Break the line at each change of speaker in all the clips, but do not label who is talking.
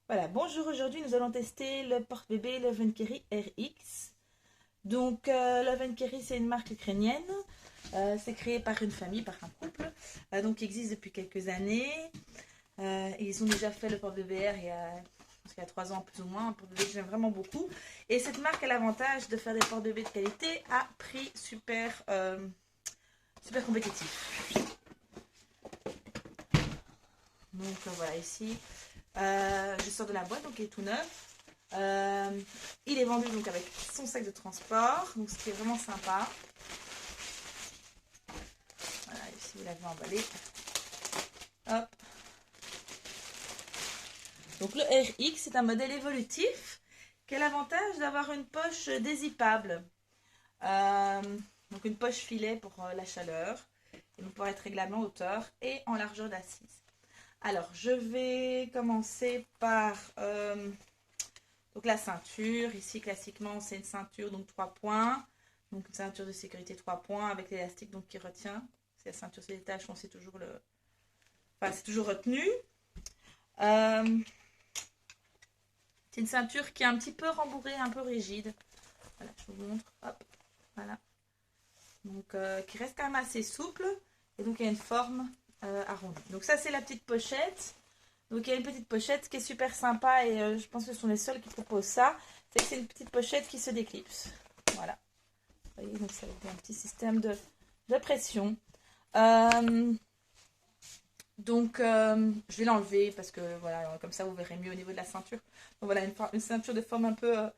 Voilà, bonjour, aujourd'hui nous allons tester le porte-bébé Love Carry RX. Donc Love Carry, c'est une marque ukrainienne. C'est créé par une famille, par un couple, donc qui existe depuis quelques années. Et ils ont déjà fait le porte-bébé R il y a 3 ans plus ou moins, un porte-bébé que j'aime vraiment beaucoup. Et cette marque a l'avantage de faire des porte-bébés de qualité à prix super compétitif. Donc voilà, ici, je sors de la boîte, donc il est tout neuf. Il est vendu donc avec son sac de transport, donc ce qui est vraiment sympa. Voilà, ici vous l'avez emballé. Hop. Donc le RX, c'est un modèle évolutif qui a l'avantage d'avoir une poche dézippable. Euh, donc une poche filet pour la chaleur. Et donc pour être réglable en hauteur et en largeur d'assise. Alors, je vais commencer par donc la ceinture. Ici, classiquement, c'est une ceinture, donc 3 points. Donc, une ceinture de sécurité 3 points avec l'élastique donc qui retient. Si la ceinture se détache, on sait toujours le... Enfin, c'est toujours retenu. Euh, c'est une ceinture qui est un petit peu rembourrée, un peu rigide. Voilà, je vous montre. Hop, voilà. Donc, qui reste quand même assez souple. Et donc, il y a une forme arrondie. Donc, ça, c'est la petite pochette. Donc il y a une petite pochette qui est super sympa et je pense que ce sont les seuls qui proposent ça. C'est que c'est une petite pochette qui se déclipse. Voilà. Vous voyez, donc ça a un petit système de pression. Je vais l'enlever parce que voilà, comme ça vous verrez mieux au niveau de la ceinture. Donc voilà, une ceinture de forme un peu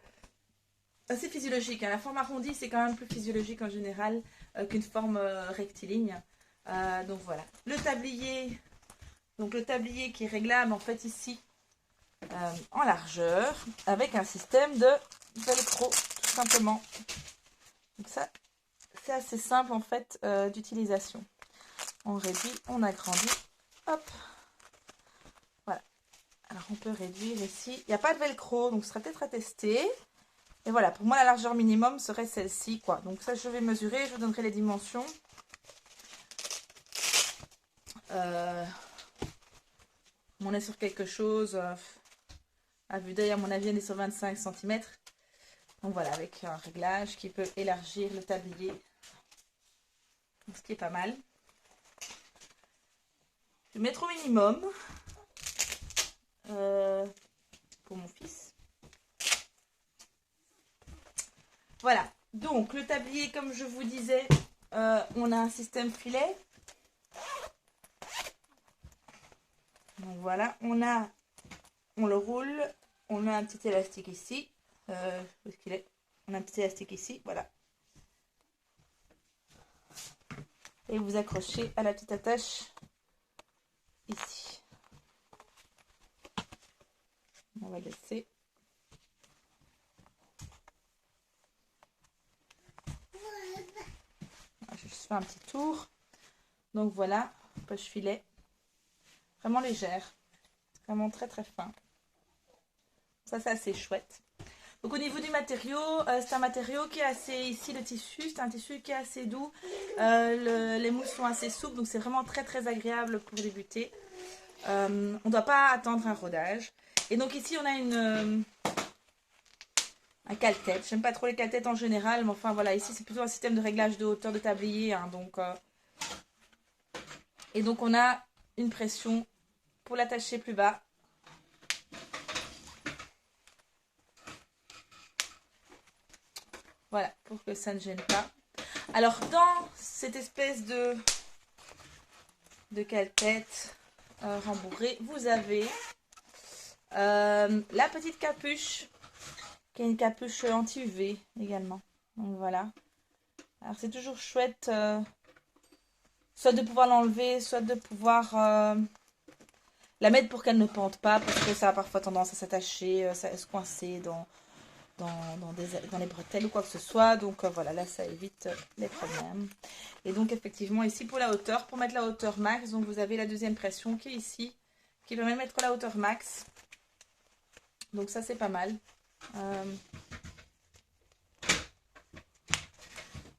assez physiologique, hein. La forme arrondie, c'est quand même plus physiologique en général qu'une forme rectiligne. Donc voilà. Le tablier. Donc le tablier qui est réglable en fait ici en largeur avec un système de velcro tout simplement. Donc ça c'est assez simple en fait d'utilisation. On réduit, on agrandit, hop, voilà. Alors on peut réduire ici. Il n'y a pas de velcro donc ce sera peut-être à tester. Et voilà, pour moi la largeur minimum serait celle-ci quoi. Donc ça je vais mesurer, je vous donnerai les dimensions. On est sur quelque chose à vue d'œil, à mon avis on est sur 25 cm. Donc voilà, avec un réglage qui peut élargir le tablier, ce qui est pas mal. Je vais mettre au minimum pour mon fils. Voilà, donc le tablier, comme je vous disais, on a un système filet. Donc voilà, on le roule, on a un petit élastique ici. Où est-ce qu'il est? On a un petit élastique ici, voilà. Et vous accrochez à la petite attache ici. On va laisser. Je fais un petit tour. Donc voilà, poche filet. Vraiment légère. Vraiment très très fin. Ça c'est assez chouette. Donc au niveau du matériau, c'est un matériau qui est assez, ici le tissu, c'est un tissu qui est assez doux. Les mousses sont assez souples, donc c'est vraiment très très agréable pour débuter. On ne doit pas attendre un rodage. Et donc ici on a un cale-tête. J'aime pas trop les cale-têtes en général, mais enfin voilà, ici c'est plutôt un système de réglage de hauteur de tablier. Hein, et donc on a une pression pour l'attacher plus bas. Voilà, pour que ça ne gêne pas. Alors, dans cette espèce de cale-tête rembourrée, vous avez la petite capuche, qui est une capuche anti-UV également. Donc voilà. Alors, c'est toujours chouette, soit de pouvoir l'enlever, soit de pouvoir la mettre pour qu'elle ne pende pas, parce que ça a parfois tendance à s'attacher, à se coincer dans les bretelles ou quoi que ce soit. Donc voilà, là ça évite les problèmes. Et donc effectivement ici pour la hauteur, pour mettre la hauteur max, donc vous avez la deuxième pression qui est ici, qui permet de mettre la hauteur max. Donc ça c'est pas mal.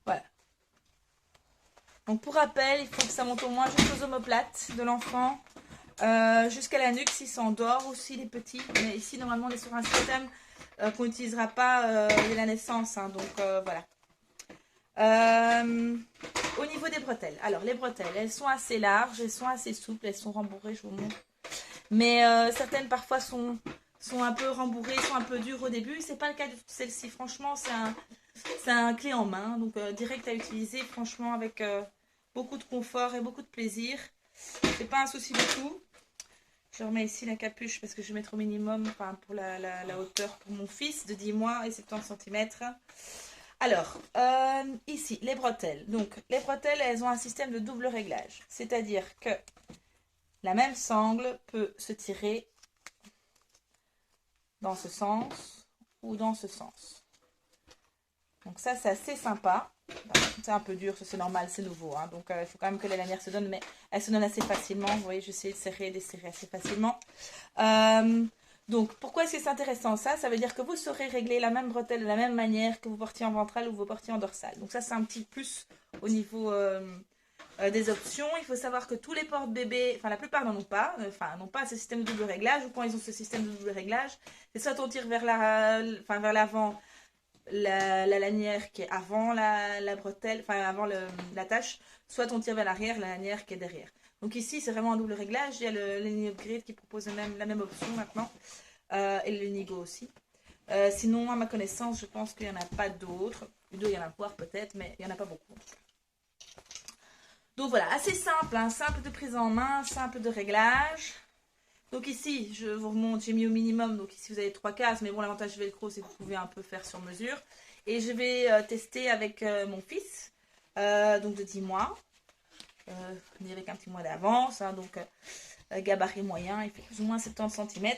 Voilà. Donc pour rappel, il faut que ça monte au moins jusqu'aux omoplates de l'enfant. jusqu'à la nuque s'il s'endort aussi les petits. Mais ici normalement on est sur un système qu'on n'utilisera pas dès la naissance, hein, donc voilà. Au niveau des bretelles, alors les bretelles elles sont assez larges, elles sont assez souples, elles sont rembourrées, je vous montre. Mais certaines parfois sont un peu rembourrées, sont un peu dures au début. C'est pas le cas de celle-ci, franchement c'est un clé en main, donc direct à utiliser, franchement avec beaucoup de confort et beaucoup de plaisir. C'est pas un souci du tout. Je remets ici la capuche parce que je vais mettre au minimum, enfin pour la hauteur pour mon fils de 10 mois et 70 cm. Alors, ici, les bretelles. Donc, les bretelles, elles ont un système de double réglage. C'est-à-dire que la même sangle peut se tirer dans ce sens ou dans ce sens. Donc ça, c'est assez sympa. C'est un peu dur, ça c'est normal, c'est nouveau. Hein. Donc il faut quand même que la lanière se donne, mais elle se donne assez facilement. Vous voyez, j'essaie de serrer et desserrer assez facilement. Donc pourquoi est-ce que c'est intéressant ça? Ça veut dire que vous saurez régler la même bretelle de la même manière que vous portiez en ventrale ou vous portiez en dorsale. Donc ça, c'est un petit plus au niveau des options. Il faut savoir que tous les porte-bébés, enfin la plupart n'en ont pas, n'ont pas ce système de double réglage. Ou quand ils ont ce système de double réglage, c'est soit on tire vers l'avant la lanière qui est avant la bretelle, enfin avant l'attache, soit on tire vers l'arrière la lanière qui est derrière. Donc ici c'est vraiment un double réglage. Il y a le Lenny Upgrade qui propose la même option maintenant, et le Lenigo aussi. Sinon à ma connaissance je pense qu'il n'y en a pas d'autres. Il doit y en avoir peut-être, mais il n'y en a pas beaucoup. Donc voilà, assez simple, hein, simple de prise en main, simple de réglage. Donc ici, je vous remonte, j'ai mis au minimum, donc ici vous avez 3 cases, mais bon l'avantage du velcro c'est que vous pouvez un peu faire sur mesure. Et je vais tester avec mon fils, donc de 10 mois, on dirait qu'un petit mois d'avance, hein, donc gabarit moyen, il fait plus ou moins 70 cm.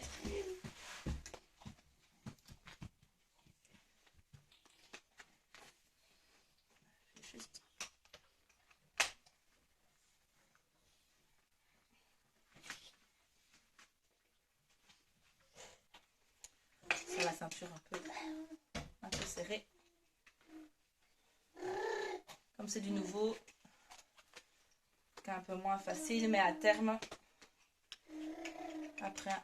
La ceinture un peu serrée, comme c'est du nouveau, c'est un peu moins facile, mais à terme, après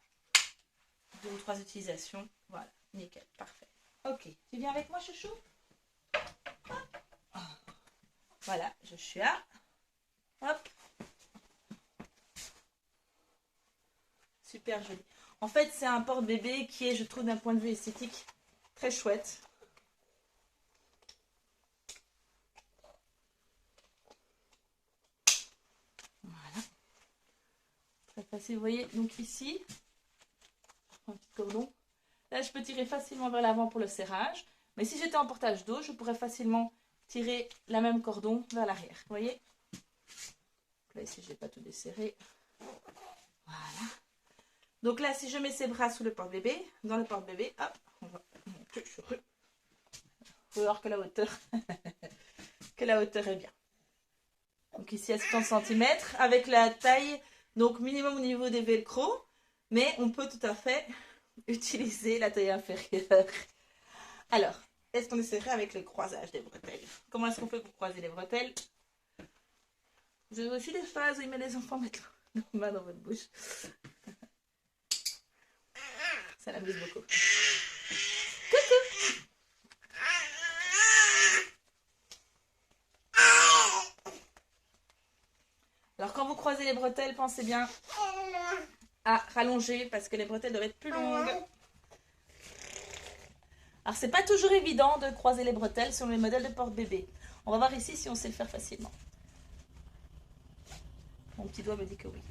2 ou 3 utilisations, voilà, nickel, parfait. Ok, tu viens avec moi chouchou? Voilà, je suis là, hop, super joli. En fait, c'est un porte-bébé qui est, je trouve, d'un point de vue esthétique, très chouette. Voilà. Très facile, vous voyez. Donc ici, un petit cordon. Là, je peux tirer facilement vers l'avant pour le serrage. Mais si j'étais en portage dos, je pourrais facilement tirer la même cordon vers l'arrière. Vous voyez? Là, ici, je n'ai pas tout desserré. Voilà. Donc là, si je mets ses bras sous le porte-bébé, dans le porte-bébé, hop, on va monter. Il faut voir que la hauteur, que la hauteur est bien. Donc ici à 70 cm, avec la taille, donc minimum au niveau des velcro, mais on peut tout à fait utiliser la taille inférieure. Alors, est-ce qu'on essaierait avec le croisage des bretelles? Comment est-ce qu'on fait pour croiser les bretelles? Vous avez aussi des phases où il met les enfants mettre leurs mains dans votre bouche. Ça l'amuse beaucoup. Coucou! Alors quand vous croisez les bretelles, pensez bien à rallonger parce que les bretelles doivent être plus longues. Alors c'est pas toujours évident de croiser les bretelles sur les modèles de porte-bébé. On va voir ici si on sait le faire facilement. Mon petit doigt me dit que oui.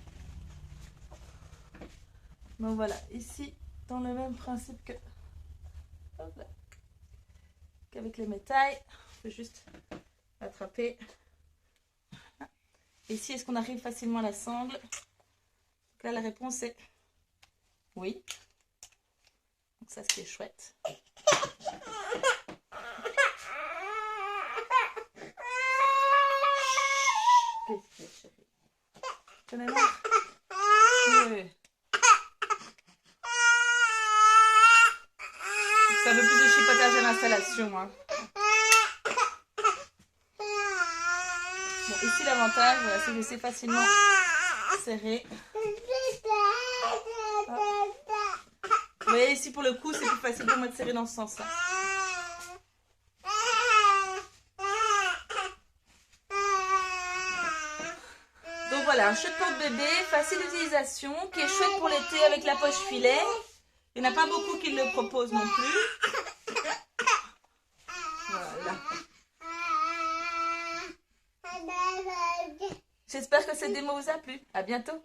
Donc voilà, ici, dans le même principe que qu'avec les métailles, on peut juste attraper. Ici, est-ce qu'on arrive facilement à la sangle? Donc là, la réponse est oui. Donc ça, c'est chouette. Qu'est-ce qu'il y a, chérie? T'en as marre? Oui. C'est un peu plus de chipotage à l'installation. Hein. Bon, ici l'avantage, voilà, c'est que c'est facilement serré. Vous voyez, ici pour le coup, c'est plus facile pour moi de serrer dans ce sens-là. Donc voilà, un chouette porte-bébé, facile d'utilisation, qui est chouette pour l'été avec la poche filet. Il n'y en a pas beaucoup qui le proposent non plus. Voilà. J'espère que cette démo vous a plu. À bientôt.